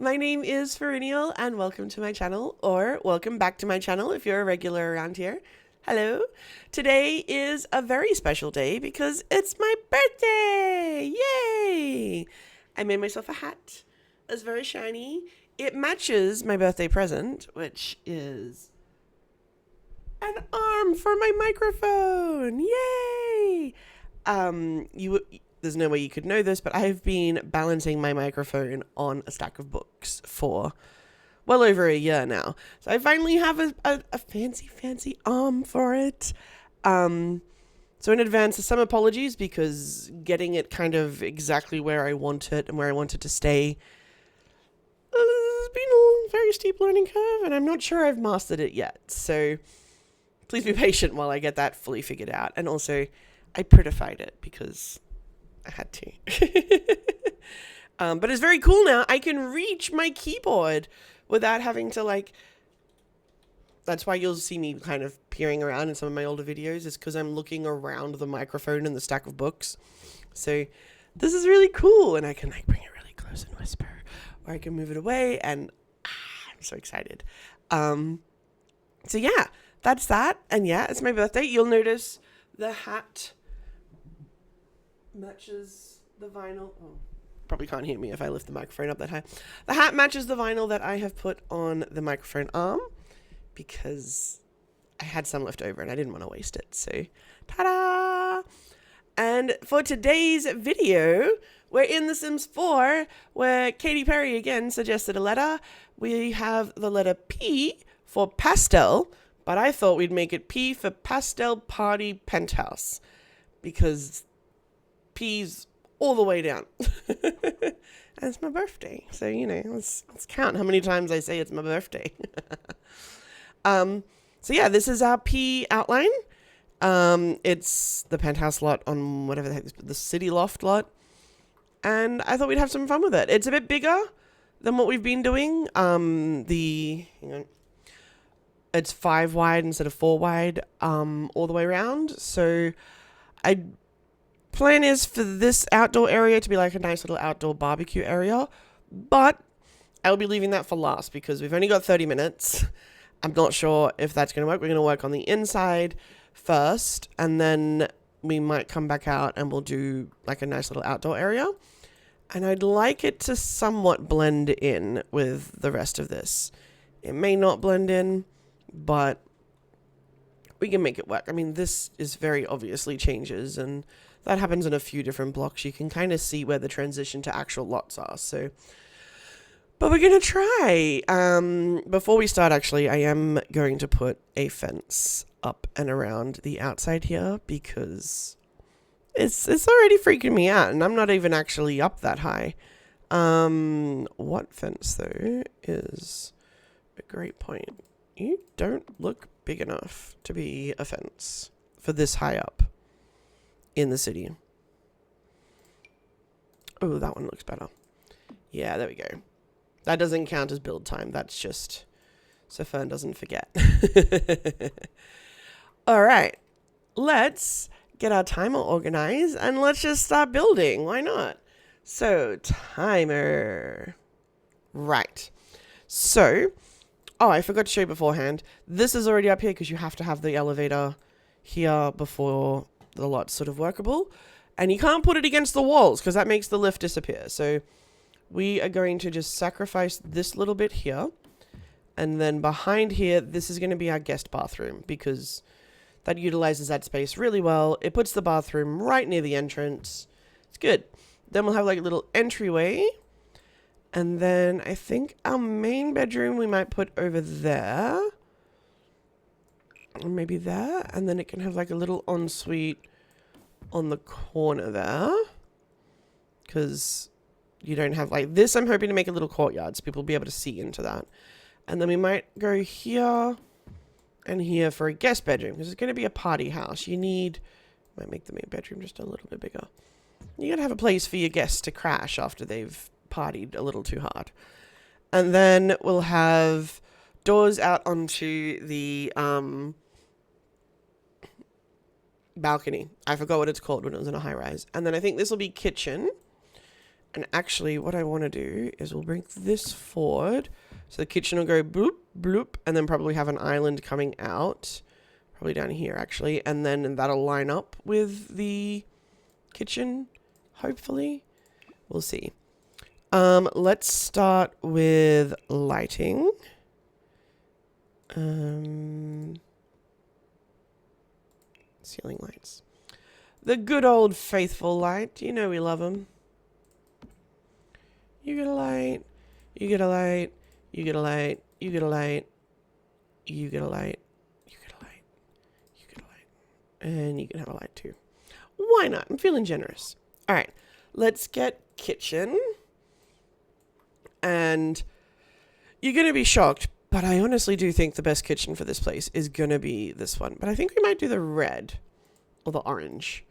My name is Ferinial and welcome to my channel, or welcome back to my channel if you're a regular around here. Hello. Today is a very special day because it's my birthday! Yay! I made myself a hat. It's very shiny. It matches my birthday present, which is an arm for my microphone. Yay! There's no way you could know this, but I've been balancing my microphone on a stack of books for well over a year now. So I finally have a fancy arm for it. So in advance, some apologies because getting it kind of exactly where I want it and where I want it to stay has been a very steep learning curve, and I'm not sure I've mastered it yet. So please be patient while I get that fully figured out. And also, I prettified it because I had to. But it's very cool now. I can reach my keyboard without having to that's why you'll see me kind of peering around in some of my older videos, is because I'm looking around the microphone and the stack of books. So this is really cool, and I can bring it really close and whisper, or I can move it away, and I'm so excited. So yeah, that's that. And yeah, it's my birthday. You'll notice the hat matches the vinyl. Oh, probably can't hear me if I lift the microphone up that high. The hat matches the vinyl that I have put on the microphone arm because I had some left over and I didn't want to waste it. So, ta-da! And for today's video, we're in The Sims 4, where Katy Perry again suggested a letter. We have the letter P for pastel, but I thought we'd make it P for Pastel Party Penthouse because P's all the way down. And it's my birthday. So, let's count how many times I say it's my birthday. So yeah, this is our P outline. It's the penthouse lot on whatever the heck, the city loft lot. And I thought we'd have some fun with it. It's a bit bigger than what we've been doing. It's 5 wide instead of 4 wide, all the way around. So plan is for this outdoor area to be like a nice little outdoor barbecue area, but I'll be leaving that for last because we've only got 30 minutes. I'm not sure if that's going to work. We're going to work on the inside first, and then we might come back out and we'll do like a nice little outdoor area. And I'd like it to somewhat blend in with the rest of this. It may not blend in, but we can make it work. I mean, this is very obviously changes, and that happens in a few different blocks. You can kind of see where the transition to actual lots are. So, but we're going to try. Before we start, actually, I am going to put a fence up and around the outside here because it's already freaking me out, and I'm not even actually up that high. What fence, though, is a great point. You don't look big enough to be a fence for this high up in the city. Oh, that one looks better. Yeah, there we go. That doesn't count as build time. That's just so Fern doesn't forget. All right. Let's get our timer organized and let's just start building. Why not? So, timer. Right. So, I forgot to show you beforehand. This is already up here because you have to have the elevator here before the lot's sort of workable. And you can't put it against the walls because that makes the lift disappear. So we are going to just sacrifice this little bit here. And then behind here, this is going to be our guest bathroom because that utilizes that space really well. It puts the bathroom right near the entrance. It's good. Then we'll have like a little entryway. And then I think our main bedroom we might put over there. Or maybe there. And then it can have like a little ensuite on the corner there. Because you don't have like this. I'm hoping to make a little courtyard so people will be able to see into that. And then we might go here and here for a guest bedroom because it's going to be a party house. Might make the main bedroom just a little bit bigger. You got to have a place for your guests to crash after they've partied a little too hard. And then we'll have doors out onto the balcony. I forgot what it's called when it was in a high rise. And then I think this will be kitchen. And actually, what I want to do is we'll bring this forward. So the kitchen will go bloop, bloop, and then probably have an island coming out. Probably down here, actually. And then that'll line up with the kitchen, hopefully. We'll see. Let's start with lighting. Ceiling lights. The good old faithful light. You know we love them. You get a light. You get a light. You get a light. You get a light. You get a light. You get a light. You get a light. And you can have a light too. Why not? I'm feeling generous. All right. Let's get kitchen. And you're going to be shocked, but I honestly do think the best kitchen for this place is going to be this one. But I think we might do the red or the orange.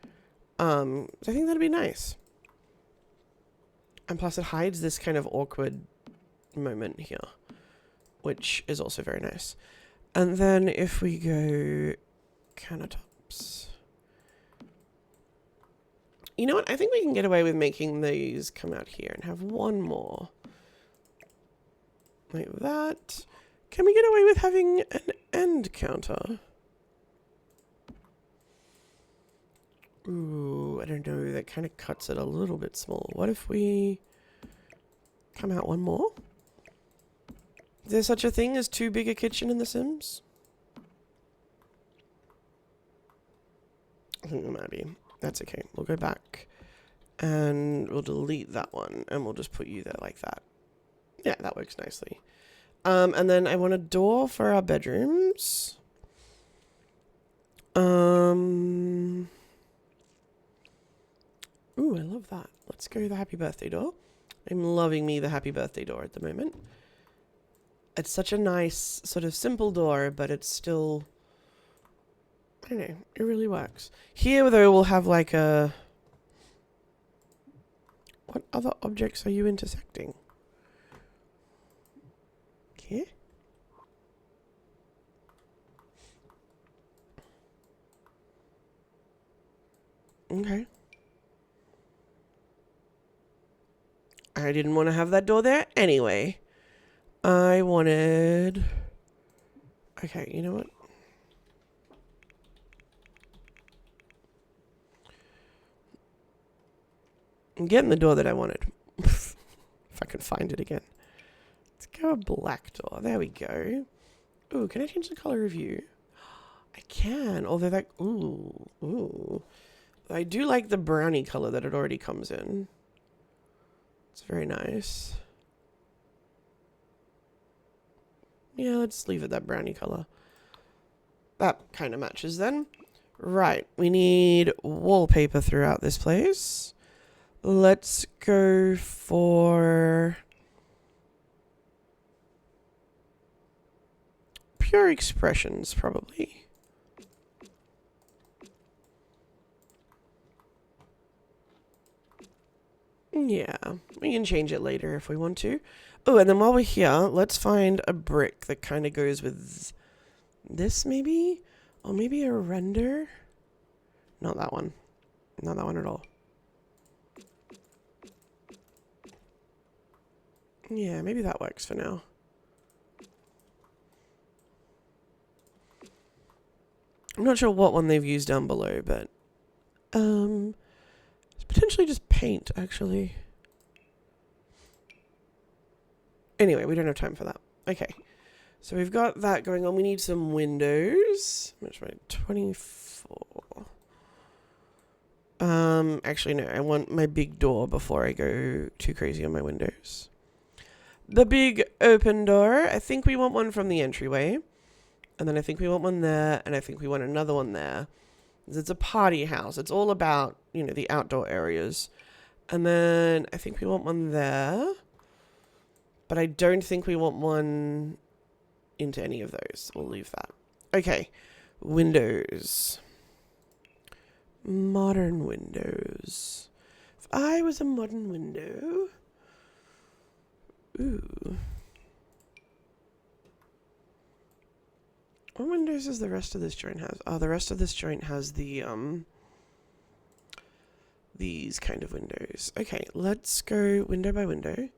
I think that'd be nice. And plus it hides this kind of awkward moment here, which is also very nice. And then if we go countertops. You know what? I think we can get away with making these come out here and have one more. Like that. Can we get away with having an end counter? Ooh, I don't know. That kind of cuts it a little bit small. What if we come out one more? Is there such a thing as too big a kitchen in The Sims? I think there might be. That's okay. We'll go back and we'll delete that one and we'll just put you there like that. Yeah, that works nicely. And then I want a door for our bedrooms. Ooh, I love that. Let's go the happy birthday door. I'm loving me the happy birthday door at the moment. It's such a nice sort of simple door, but it's still, I don't know, it really works. Here though we'll have like a, what other objects are you intersecting? Okay. Okay. I didn't want to have that door there anyway. I wanted... Okay, you know what? I'm getting the door that I wanted. If I can find it again. Let's go a black door. There we go. Ooh, can I change the color of you? I can, although that... Ooh. I do like the brownie color that it already comes in. It's very nice. Yeah, let's leave it that brownie color. That kind of matches then. Right, we need wallpaper throughout this place. Let's go for pure expressions, probably. Yeah, we can change it later if we want to. Oh, and then while we're here, let's find a brick that kind of goes with this maybe? Or maybe a render? Not that one. Not that one at all. Yeah, maybe that works for now. I'm not sure what one they've used down below, but it's potentially just paint, actually. Anyway, we don't have time for that. Okay. So we've got that going on. We need some windows. Which way? 24. Actually, no. I want my big door before I go too crazy on my windows. The big open door. I think we want one from the entryway. And then I think we want one there. And I think we want another one there. It's a party house. It's all about, you know, the outdoor areas. And then I think we want one there. But I don't think we want one into any of those. We'll leave that. Okay. Windows. Modern windows. If I was a modern window. Ooh. What windows does the rest of this joint have? Oh, the rest of this joint has the these kind of windows. Okay, let's go window by window.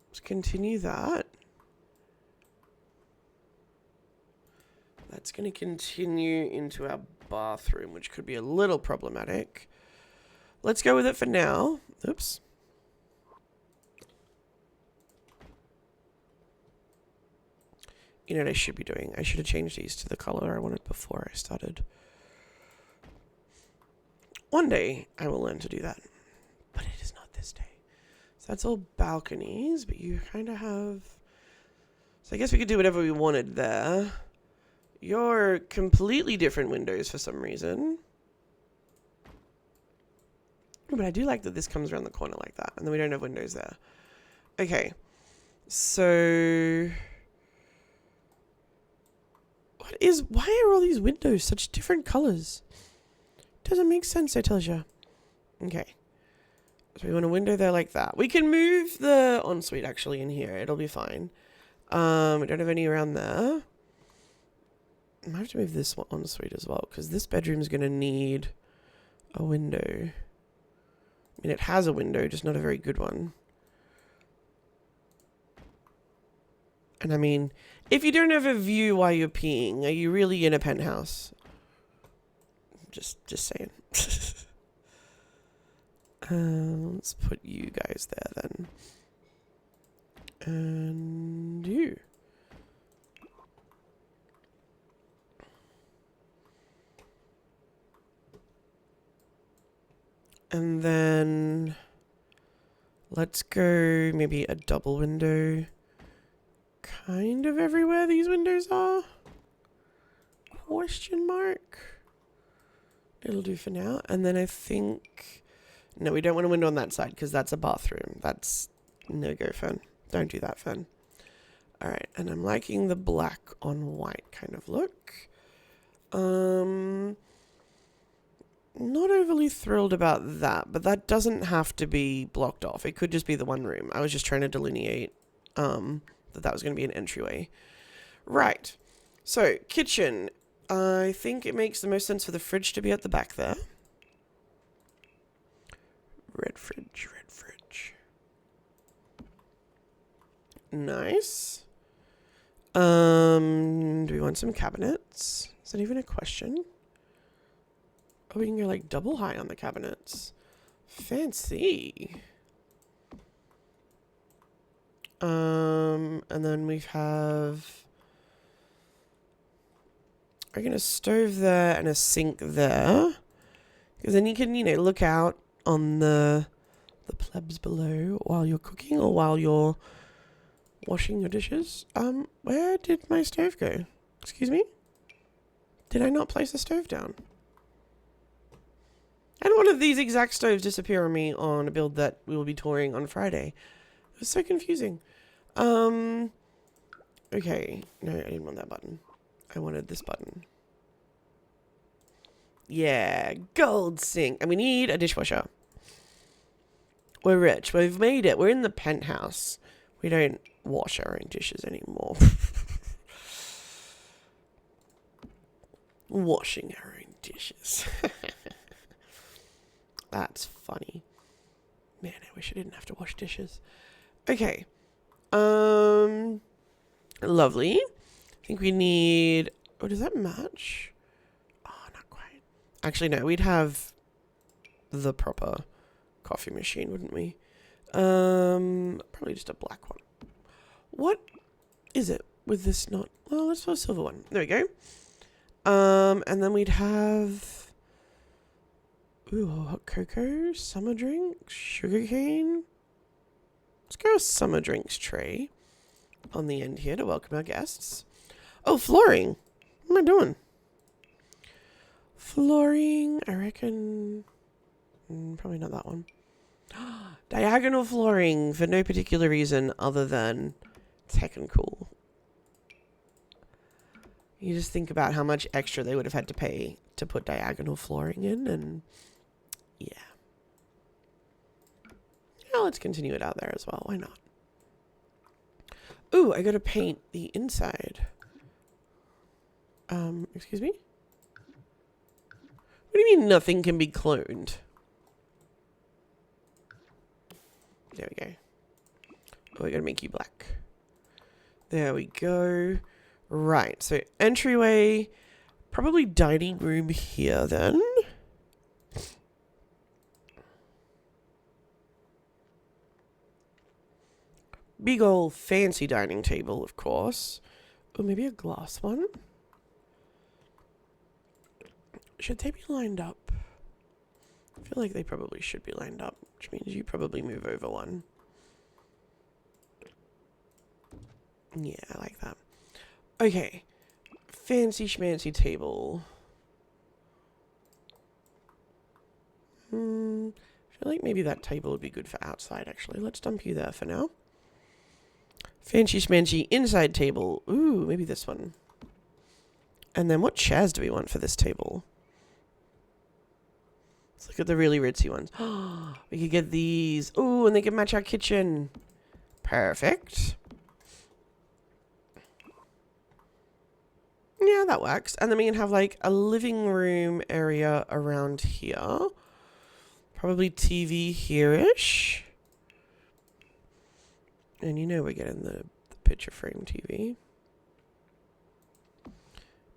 Let's continue that. That's going to continue into our bathroom, which could be a little problematic. Let's go with it for now. Oops. You know what I should be doing? I should have changed these to the color I wanted before I started. One day I will learn to do that, but it is not this day. So that's all balconies, but you kind of have... So I guess we could do whatever we wanted there. You're completely different windows for some reason. But I do like that this comes around the corner like that, and then we don't have windows there. Okay, so... Why are all these windows such different colors? Doesn't make sense, I tell you. Okay. So we want a window there like that. We can move the ensuite actually in here. It'll be fine. We don't have any around there. I might have to move this one ensuite as well, because this bedroom is going to need a window. I mean, it has a window, just not a very good one. And I mean, if you don't have a view while you're peeing, are you really in a penthouse? Just saying. Let's put you guys there then. And you. And then let's go maybe a double window. Kind of everywhere these windows are? Question mark? It'll do for now. And then I think... No, we don't want a window on that side because that's a bathroom. That's no-go, Fern. Don't do that, Fern. Alright, and I'm liking the black on white kind of look. Not overly thrilled about that, but that doesn't have to be blocked off. It could just be the one room. I was just trying to delineate that was going to be an entryway. Right. So, kitchen. I think it makes the most sense for the fridge to be at the back there. Red fridge, red fridge. Nice. Do we want some cabinets? Is that even a question? Oh, we can go like double high on the cabinets. Fancy. And then we have... We're going to stove there and a sink there. Because then you can, look out on the plebs below while you're cooking or while you're washing your dishes. Where did my stove go? Excuse me? Did I not place the stove down? And one of these exact stoves disappear on me on a build that we will be touring on Friday. It was so confusing. Okay. No, I didn't want that button. I wanted this button. Yeah, gold sink. And we need a dishwasher. We're rich. We've made it. We're in the penthouse. We don't wash our own dishes anymore. Washing our own dishes. That's funny. Man, I wish I didn't have to wash dishes. Okay. Lovely. I think we need... Oh, does that match? Oh, not quite. Actually, no. We'd have the proper coffee machine, wouldn't we? Probably just a black one. What is it with this not... Well, let's put a silver one. There we go. And then we'd have... Ooh, hot cocoa, summer drinks, sugarcane. Let's go with summer drinks tray on the end here to welcome our guests. Oh, flooring. What am I doing? Flooring, I reckon... probably not that one. Diagonal flooring for no particular reason other than it's heckin' cool. You just think about how much extra they would have had to pay to put diagonal flooring in, and yeah. Now let's continue it out there as well. Why not? Ooh, I gotta paint the inside. Excuse me? What do you mean nothing can be cloned? There we go. Oh, we gotta make you black. There we go. Right, so entryway, probably dining room here then. Big ol' fancy dining table, of course. Oh, maybe a glass one? Should they be lined up? I feel like they probably should be lined up, which means you probably move over one. Yeah, I like that. Okay. Fancy schmancy table. I feel like maybe that table would be good for outside, actually. Let's dump you there for now. Fancy schmancy inside table. Ooh, maybe this one. And then what chairs do we want for this table? Let's look at the really ritzy ones. We could get these. Ooh, and they can match our kitchen. Perfect. Yeah, that works. And then we can have like a living room area around here. Probably TV here-ish. And you know we're getting the picture frame TV.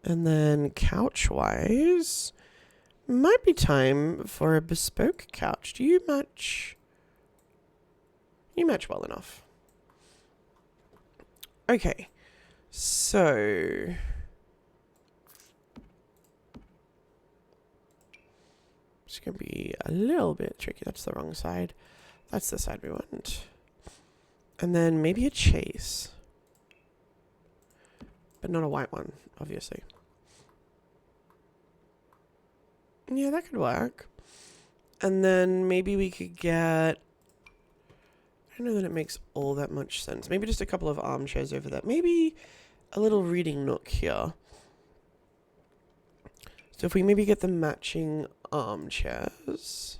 And then couch-wise, might be time for a bespoke couch. Do you match? You match well enough. Okay. So it's going to be a little bit tricky. That's the wrong side. That's the side we want. And then maybe a chase. But not a white one, obviously. Yeah, that could work. And then maybe we could get... I don't know that it makes all that much sense. Maybe just a couple of armchairs over there. Maybe a little reading nook here. So if we maybe get the matching armchairs.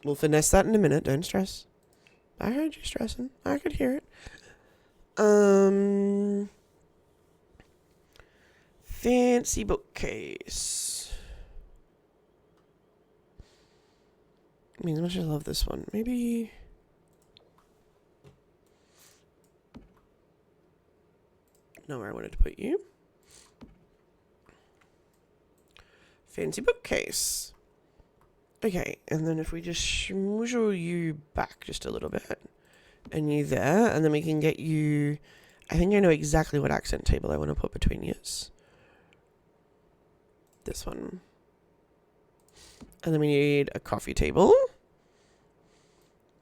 We'll finesse that in a minute. Don't stress. I heard you stressing. I could hear it. Fancy bookcase. I mean, as much as I love this one, maybe... Know where I wanted to put you. Fancy bookcase. Okay, and then if we just schmoozle you back just a little bit, and you there, and then we can get you... I think I know exactly what accent table I want to put between yous. This one. And then we need a coffee table.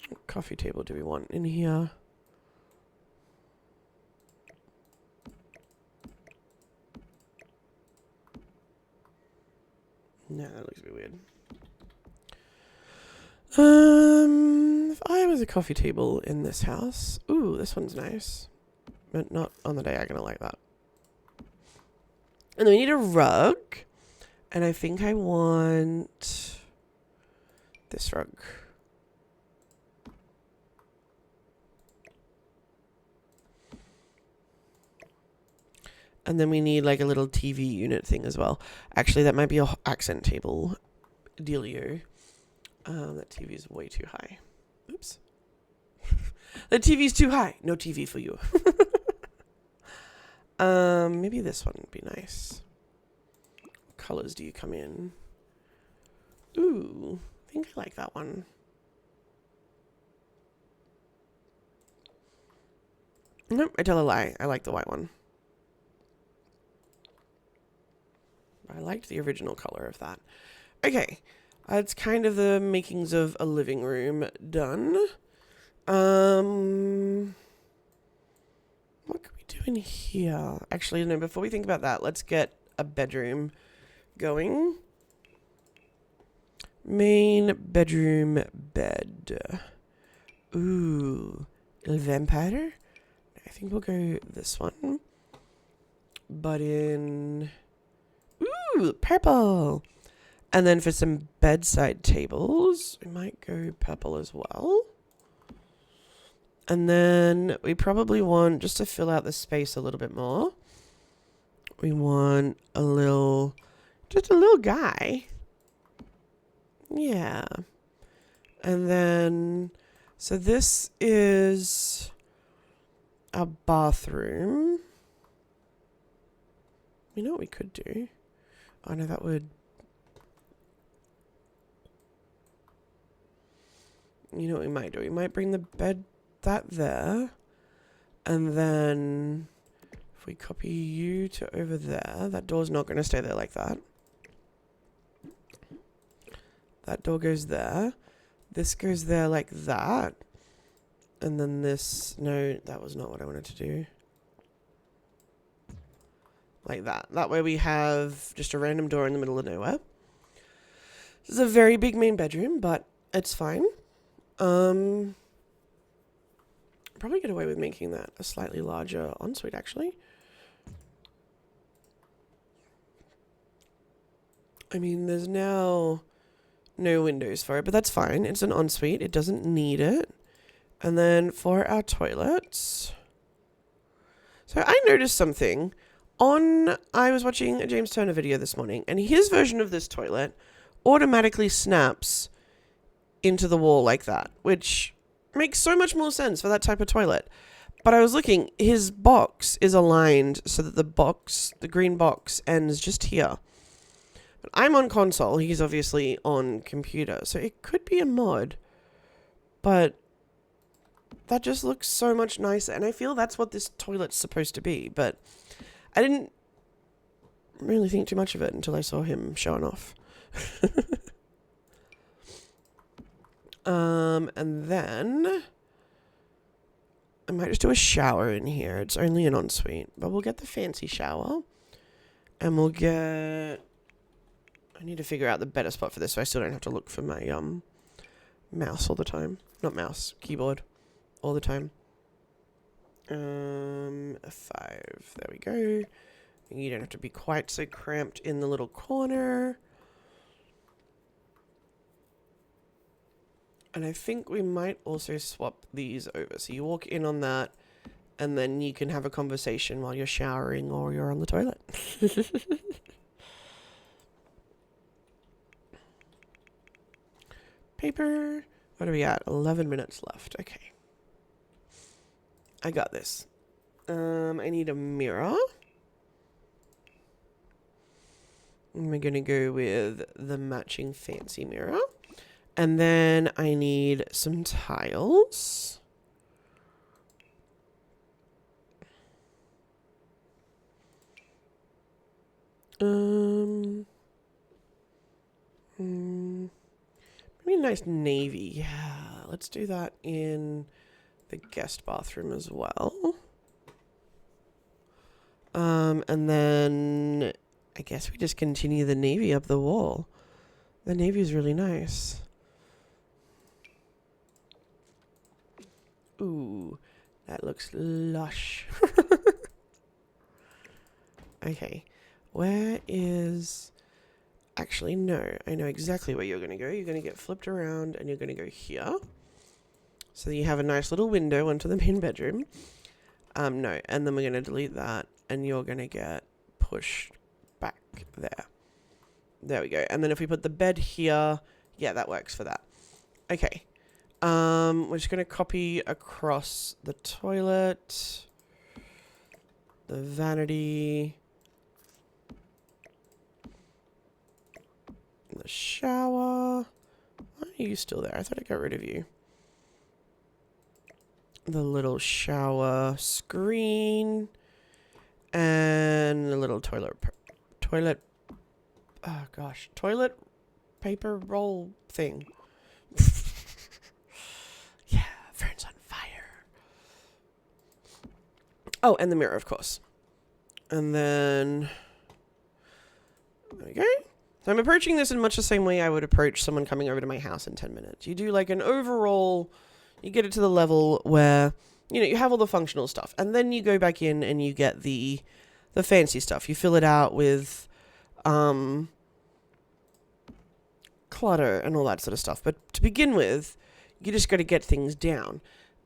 What coffee table do we want in here? No, that looks a bit weird. If I was a coffee table in this house... Ooh, this one's nice. But not on the diagonal like that. And then we need a rug. And I think I want this rug. And then we need like a little TV unit thing as well. Actually, that might be an accent table dealio. That TV is way too high. Oops. The TV's too high. No TV for you. Maybe this one would be nice. What colors do you come in? Ooh, I think I like that one. Nope, I tell a lie. I like the white one. I liked the original color of that. Okay, that's kind of the makings of a living room done. What could we do in here? Actually, no, before we think about that, let's get a bedroom going. Main bedroom bed. Ooh, El Vampire? I think we'll go this one. But in... Ooh, purple! And then for some bedside tables, we might go purple as well. And then we probably want, just to fill out the space a little bit more, we want a little Just a little guy. Yeah. And then, so this is our bathroom. You know what we could do? Oh no, that would... You know what we might do? We might bring the bed that there. And then if we copy you to over there, that door's not going to stay there like that. That door goes there. This goes there like that. And then this... No, that was not what I wanted to do. Like that. That way we have just a random door in the middle of nowhere. This is a very big main bedroom, but it's fine. Probably get away with making that a slightly larger ensuite, actually. I mean, there's now no windows for it, but that's fine. It's an ensuite. It doesn't need it. And then for our toilets... So I noticed something. I was watching a James Turner video this morning, and his version of this toilet automatically snaps into the wall like that, which makes so much more sense for that type of toilet. But I was looking, his box is aligned so that the green box ends just here. But I'm on console, he's obviously on computer, so it could be a mod. But that just looks so much nicer, and I feel that's what this toilet's supposed to be, but I didn't really think too much of it until I saw him showing off. And then I might just do a shower in here. It's only an ensuite, but we'll get the fancy shower. And we'll get... I need to figure out the better spot for this so I still don't have to look for my mouse all the time. Not mouse, keyboard all the time. A 5. There we go. You don't have to be quite so cramped in the little corner. And I think we might also swap these over. So you walk in on that, and then you can have a conversation while you're showering or you're on the toilet. Paper. What are we at? 11 minutes left. Okay. I got this. I need a mirror. And we're going to go with the matching fancy mirror. And then I need some tiles. Maybe a nice navy. Yeah, let's do that in the guest bathroom as well. And then I guess we just continue the navy up the wall. The navy is really nice. Ooh, that looks lush. Okay, where is... Actually, no. I know exactly where you're going to go. You're going to get flipped around and you're going to go here. So you have a nice little window onto the main bedroom. No, and then we're going to delete that and you're going to get pushed back there. There we go. And then if we put the bed here, yeah, that works for that. Okay. We're just going to copy across the toilet, the vanity, the shower. Why are you still there? I thought I got rid of you. The little shower screen and the little toilet paper roll thing. Yeah, Fern's on fire. Oh, and the mirror, of course. And then there we go. So I'm approaching this in much the same way I would approach someone coming over to my house in 10 minutes. You do like an overall, you get it to the level where, you know, you have all the functional stuff. And then you go back in and you get the fancy stuff. You fill it out with clutter and all that sort of stuff. But to begin with, you just got to get things down.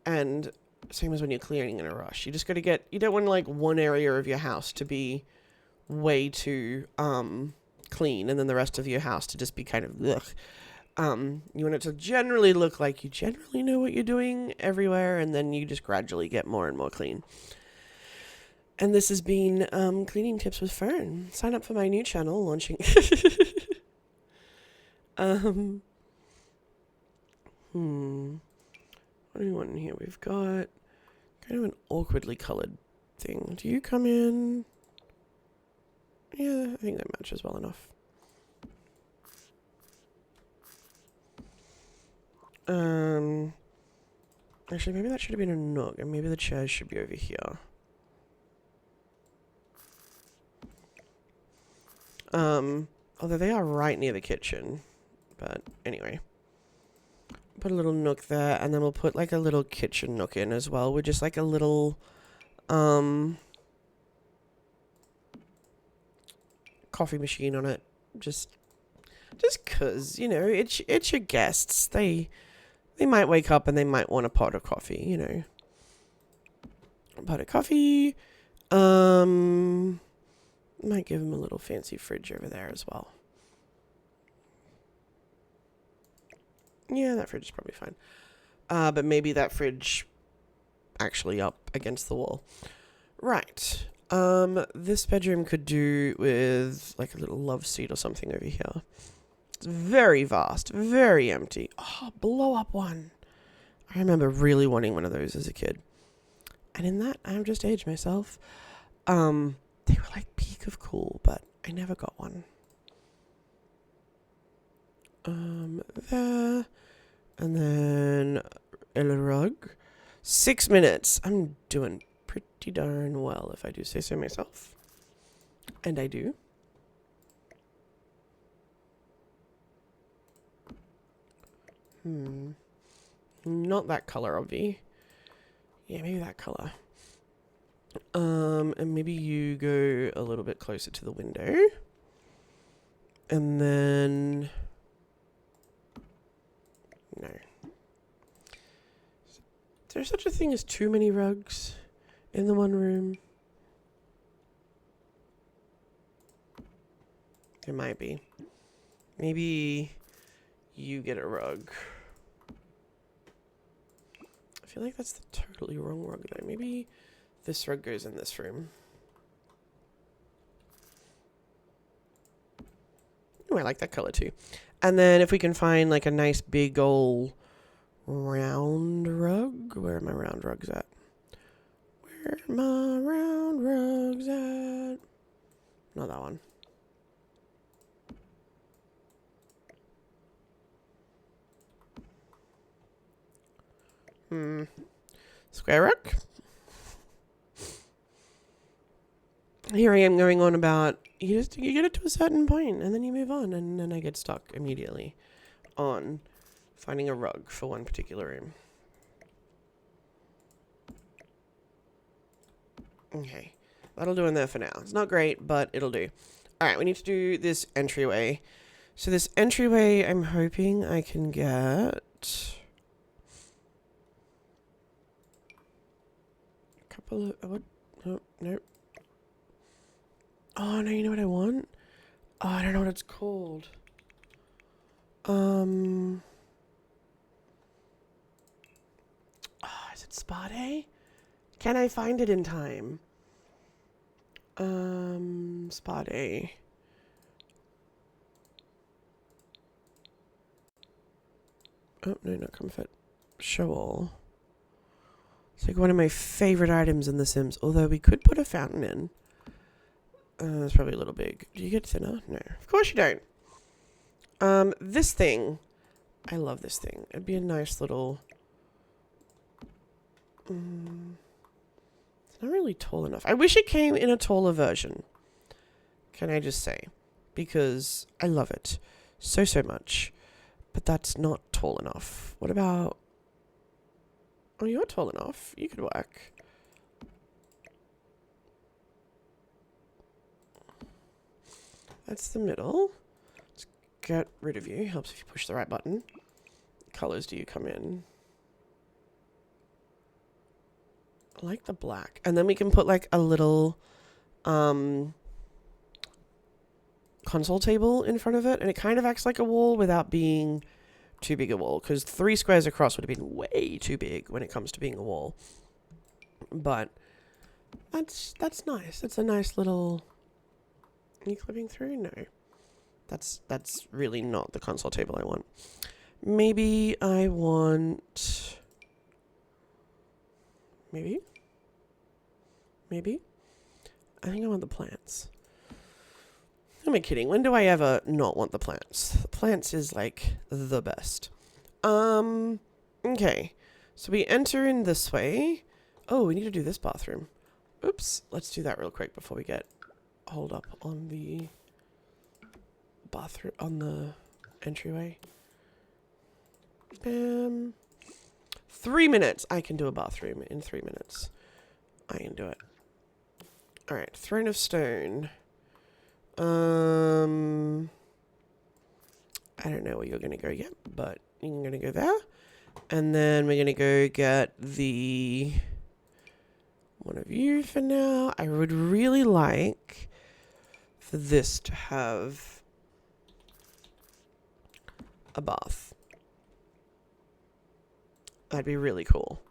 And same as when you're clearing in a rush. You just got to get, you don't want like one area of your house to be way too clean, and then the rest of your house to just be kind of ugh. You want it to generally look like you generally know what you're doing everywhere, and then you just gradually get more and more clean. And this has been Cleaning Tips with Fern. Sign up for my new channel launching. What do we want in here? We've got kind of an awkwardly colored thing. Do you come in? Yeah, I think that matches well enough. Actually, maybe that should have been a nook, and maybe the chairs should be over here. Although they are right near the kitchen. But anyway. Put a little nook there, and then we'll put like a little kitchen nook in as well. With just like a little, coffee machine on it. Just 'cause, you know, it's your guests. They might wake up and they might want a pot of coffee, you know. A pot of coffee. Might give them a little fancy fridge over there as well. Yeah, that fridge is probably fine. But maybe that fridge actually up against the wall. Right. This bedroom could do with like a little love seat or something over here. It's very vast, very empty. Oh, blow up one. I remember really wanting one of those as a kid. And in that, I've just aged myself. They were like peak of cool, but I never got one. There. And then a rug. 6 minutes. I'm doing pretty darn well, if I do say so myself. And I do. Not that color, obvi. Yeah, maybe that color. And maybe you go a little bit closer to the window. And then... No. Is there such a thing as too many rugs in the one room? There might be. Maybe you get a rug. I feel like that's the totally wrong rug though. Maybe this rug goes in this room. Oh, I like that color too. And then if we can find like a nice big old round rug. Where are my round rugs at? Where are my round rugs at? Not that one. Square rug. Here I am going on about you get it to a certain point and then you move on, and then I get stuck immediately on finding a rug for one particular room. Okay, that'll do in there for now. It's not great, but it'll do. All right, we need to do this entryway. So this entryway, I'm hoping I can get a couple of what? Oh, nope. Oh no, you know what I want? Oh, I don't know what it's called. Oh, is it Spa Day? Can I find it in time? Spa Day. Oh, no, not comfort. Show all. It's like one of my favorite items in The Sims, although we could put a fountain in. It's probably a little big. Do you get thinner? No. Of course you don't. This thing. I love this thing. It'd be a nice little... it's not really tall enough. I wish it came in a taller version. Can I just say? Because I love it so, so much. But that's not tall enough. What about... Oh, you're tall enough. You could work. That's the middle. Let's get rid of you. Helps if you push the right button. What colors do you come in? I like the black. And then we can put like a little console table in front of it, and it kind of acts like a wall without being too big a wall, because 3 squares across would have been way too big when it comes to being a wall. But that's nice. It's a nice little... Are you clipping through? No. That's really not the console table I want. Maybe I want... Maybe? I think I want the plants. Who am I kidding? When do I ever not want the plants? The plants is like the best. Okay. So we enter in this way. Oh, we need to do this bathroom. Oops. Let's do that real quick before we get hold up on the bathroom, on the entryway. Bam. 3 minutes. I can do a bathroom in 3 minutes. I can do it. Alright, Throne of Stone. I don't know where you're going to go yet, but you're going to go there. And then we're going to go get the... one of you for now. I would really like for this to have a bath. That'd be really cool.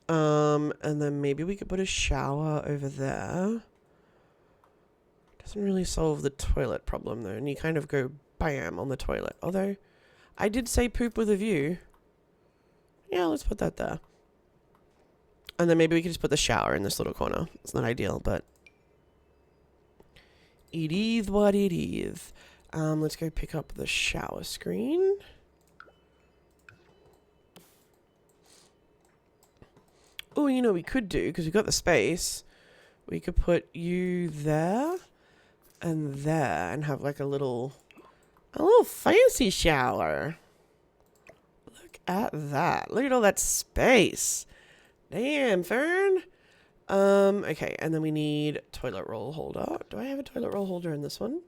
And then maybe we could put a shower over there. Doesn't really solve the toilet problem though, and you kind of go bam on the toilet. Although, I did say poop with a view. Yeah, let's put that there. And then maybe we could just put the shower in this little corner. It's not ideal, but it is what it is. Let's go pick up the shower screen. Oh, you know we could do, because we've got the space. We could put you there and have like a little fancy shower. Look at that. Look at all that space. Damn, Fern. Okay, and then we need toilet roll holder. Do I have a toilet roll holder in this one?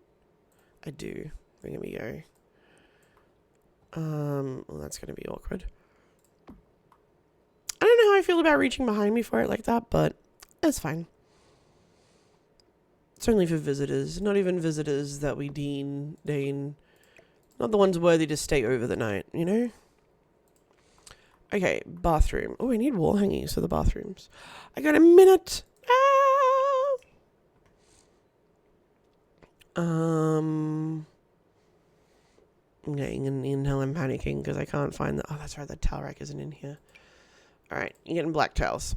I do. Here we go. Well, that's going to be awkward. I don't know how I feel about reaching behind me for it like that, but it's fine. It's only for visitors. Not even visitors that we deign. Not the ones worthy to stay over the night, you know? Okay, bathroom. Oh, I need wall hangings for the bathrooms. I got a minute. Okay, until I'm panicking because I can't find the... Oh, that's right, the towel rack isn't in here. Alright, you're getting black towels.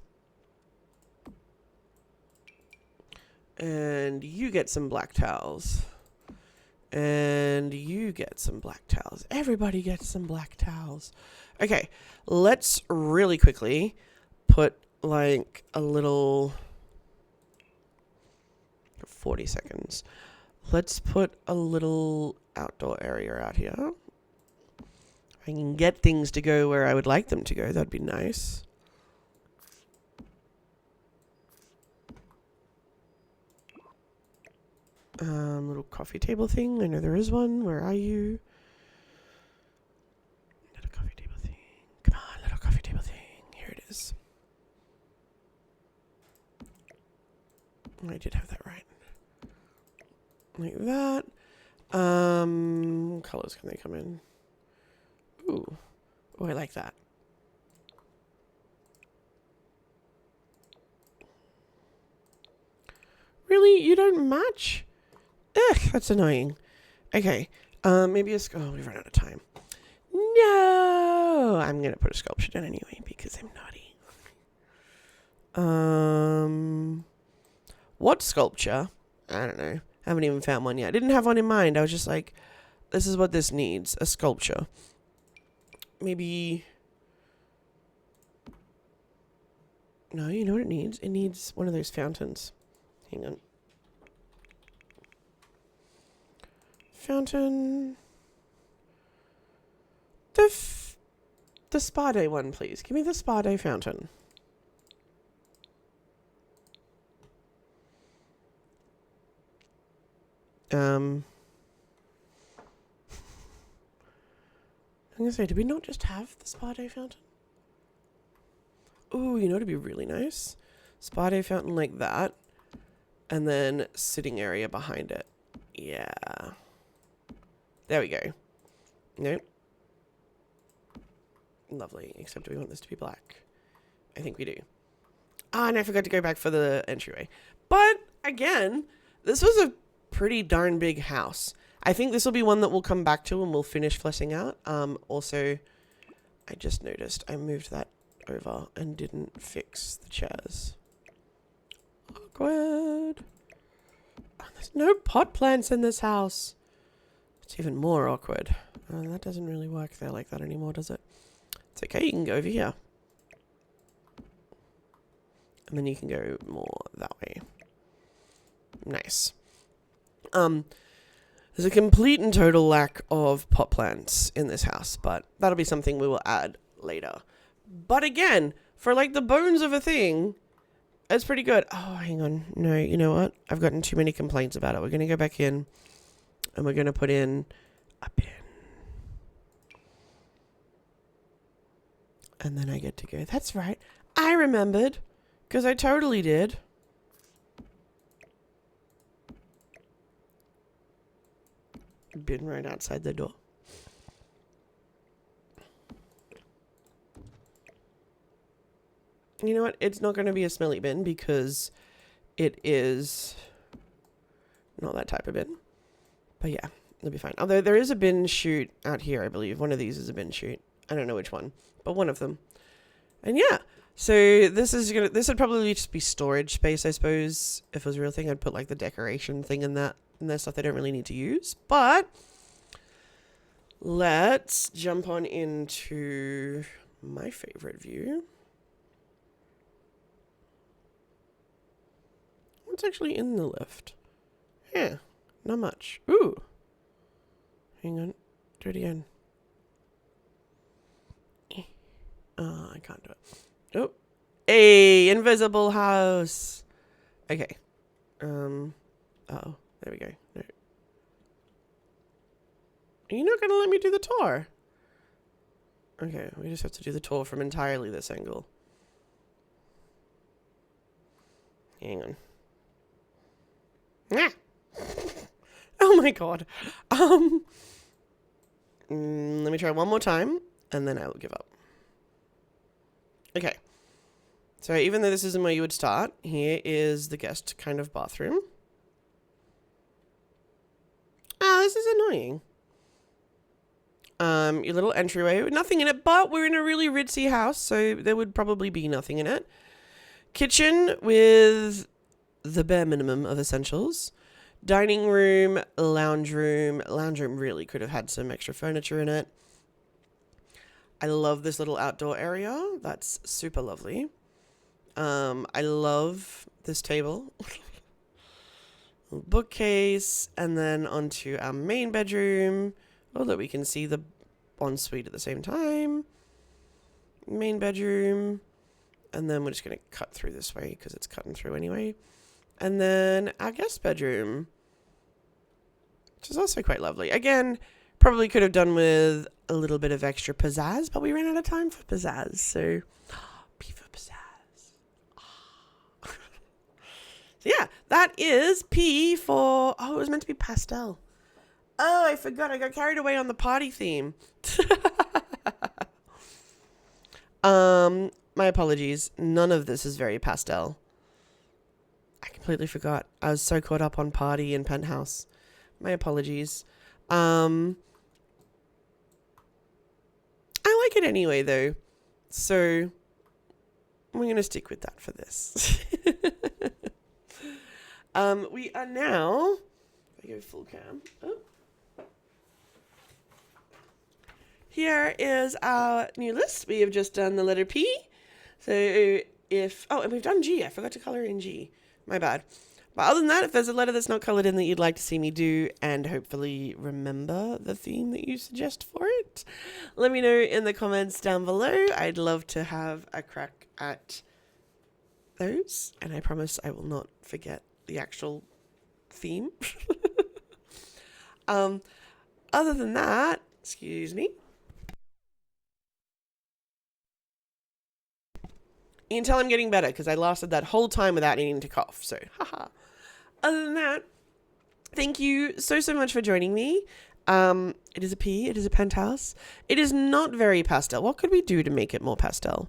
And you get some black towels. And you get some black towels. Everybody gets some black towels. Okay, let's really quickly put like a little... 40 seconds. Let's put a little outdoor area out here. I can get things to go where I would like them to go. That'd be nice. Little coffee table thing. I know there is one. Where are you? Little coffee table thing. Come on, little coffee table thing. Here it is. I did have that right. Like that. Colors, can they come in? Ooh. Oh, I like that. Really? You don't match? Ugh, that's annoying. Okay. Maybe oh, we've run out of time. No! I'm going to put a sculpture down anyway because I'm naughty. What sculpture? I don't know. Haven't even found one yet. I didn't have one in mind. I was just like, this is what this needs. A sculpture. Maybe... No, you know what it needs? It needs one of those fountains. Hang on. Fountain. The spa day one, please. Give me the spa day fountain. I'm gonna say, did we not just have the spa day fountain? Ooh, you know, it'd be really nice. Spa day fountain like that. And then sitting area behind it. Yeah. There we go. Nope. Lovely. Except we want this to be black. I think we do. Ah, and I forgot to go back for the entryway. But, again, this was a pretty darn big house. I think this will be one that we'll come back to and we'll finish fleshing out. Also, I just noticed I moved that over and didn't fix the chairs. Awkward. Oh, there's no pot plants in this house. It's even more awkward. That doesn't really work there like that anymore, does it? It's okay, you can go over here. And then you can go more that way. Nice. There's a complete and total lack of pot plants in this house, but that'll be something we will add later. But again, for like the bones of a thing, it's pretty good. Oh, hang on. No, you know what? I've gotten too many complaints about it. We're going to go back in and we're going to put in a bin. And then I get to go, that's right. I remembered, because I totally did. Bin right outside the door. You know what? It's not going to be a smelly bin because it is not that type of bin. But yeah, it'll be fine. Although there is a bin chute out here, I believe. One of these is a bin chute. I don't know which one, but one of them. And yeah, so this would probably just be storage space, I suppose. If it was a real thing, I'd put like the decoration thing in that, and there's stuff they don't really need to use. But let's jump on into my favorite view. What's actually in the lift? Yeah, not much. Ooh. Hang on. Do it again. I can't do it. Oh. Hey, invisible house. Okay. Oh, there we go. No. Are you not going to let me do the tour? Okay, we just have to do the tour from entirely this angle. Hang on. Ah! Oh my god. Let me try one more time, and then I will give up. Okay. So even though this isn't where you would start, here is the guest kind of bathroom. Oh, this is annoying. Your little entryway with nothing in it, but we're in a really ritzy house, so there would probably be nothing in it. Kitchen with the bare minimum of essentials. Dining room, lounge room. Lounge room really could have had some extra furniture in it. I love this little outdoor area. That's super lovely. I love this table. Bookcase, and then onto our main bedroom. Oh, that we can see the ensuite at the same time. Main bedroom. And then we're just going to cut through this way because it's cutting through anyway. And then our guest bedroom, which is also quite lovely. Again, probably could have done with a little bit of extra pizzazz, but we ran out of time for pizzazz. So, P for pizzazz. So yeah, that is P for, oh, it was meant to be pastel. Oh, I forgot. I got carried away on the party theme. My apologies. None of this is very pastel. I completely forgot. I was so caught up on party and penthouse. My apologies. I like it anyway, though. So we're going to stick with that for this. We are now... I go full cam. Oh. Here is our new list. We have just done the letter P. So if... Oh, and we've done G. I forgot to color in G. My bad. But other than that, if there's a letter that's not colored in that you'd like to see me do and hopefully remember the theme that you suggest for it, let me know in the comments down below. I'd love to have a crack at those. And I promise I will not forget the actual theme. Other than that, excuse me. You can tell I'm getting better because I lasted that whole time without needing to cough. So, haha. Other than that, Thank you so, so much for joining me. It is a P, it is a penthouse. It is not very pastel. What could we do to make it more pastel?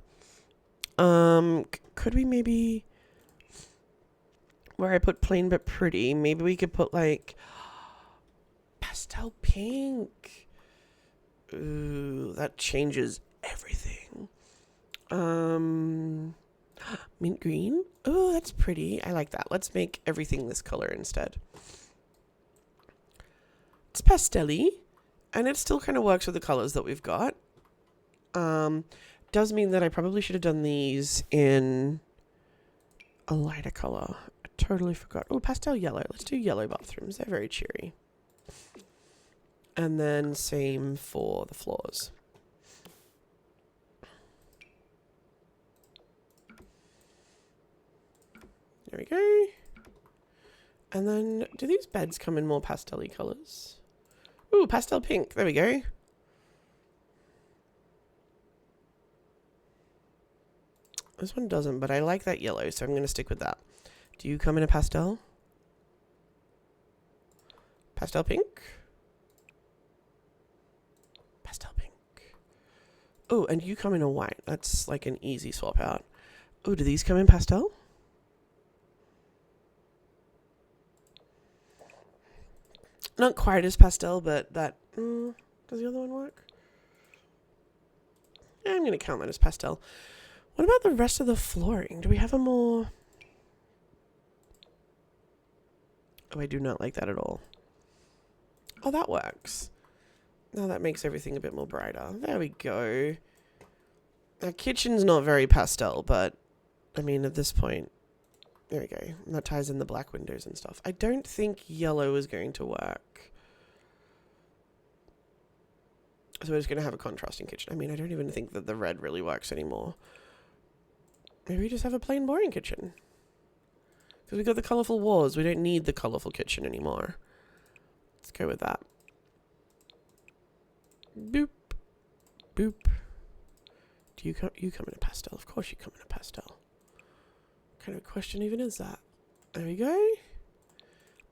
Could we maybe, where I put plain but pretty, maybe we could put like pastel pink. Ooh, that changes everything. Mint green. Oh, that's pretty. I like that. Let's make everything this color instead. It's pastel-y, and it still kind of works with the colors that we've got. Does mean that I probably should have done these in a lighter color. I totally forgot. Oh, pastel yellow. Let's do yellow bathrooms. They're very cheery. And then same for the floors. There we go. And then, do these beds come in more pastel-y colors? Ooh, pastel pink. There we go. This one doesn't, but I like that yellow, so I'm going to stick with that. Do you come in a pastel? Pastel pink? Pastel pink. Oh, and you come in a white. That's like an easy swap out. Oh, do these come in pastel? Not quite as pastel, but that... does the other one work? Yeah, I'm going to count that as pastel. What about the rest of the flooring? Do we have a more... Oh, I do not like that at all. Oh, that works. Now that makes everything a bit more brighter. There we go. Our kitchen's not very pastel, but... I mean, at this point... There we go. And that ties in the black windows and stuff. I don't think yellow is going to work. So we're just going to have a contrasting kitchen. I mean, I don't even think that the red really works anymore. Maybe we just have a plain boring kitchen. Because we got the colourful walls. We don't need the colourful kitchen anymore. Let's go with that. Boop. Boop. Do you come in a pastel? Of course you come in a pastel. What kind of question even is that? There we go.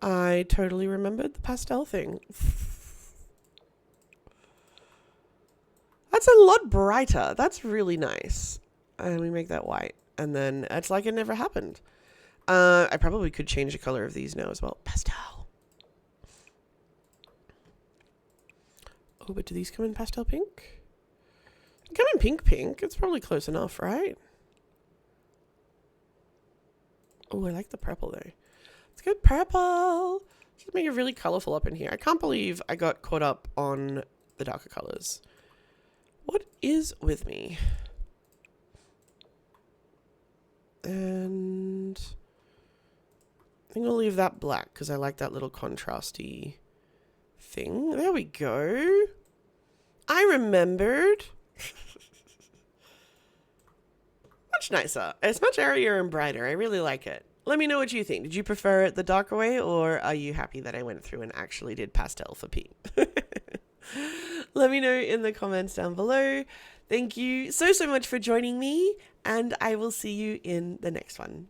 I totally remembered the pastel thing. That's a lot brighter. That's really nice. And we make that white. And then it's like it never happened. I probably could change the color of these now as well. Pastel. Oh, but do these come in pastel pink? They come in pink pink. It's probably close enough, right? Oh, I like the purple though. It's good purple. Let's make it really colorful up in here. I can't believe I got caught up on the darker colors. What is with me? And I think I'll leave that black because I like that little contrasty thing. There we go. I remembered. Much nicer. It's much airier and brighter. I really like it. Let me know what you think. Did you prefer it the darker way, or are you happy that I went through and actually did pastel for P? Let me know in the comments down below. Thank you so, so much for joining me, and I will see you in the next one.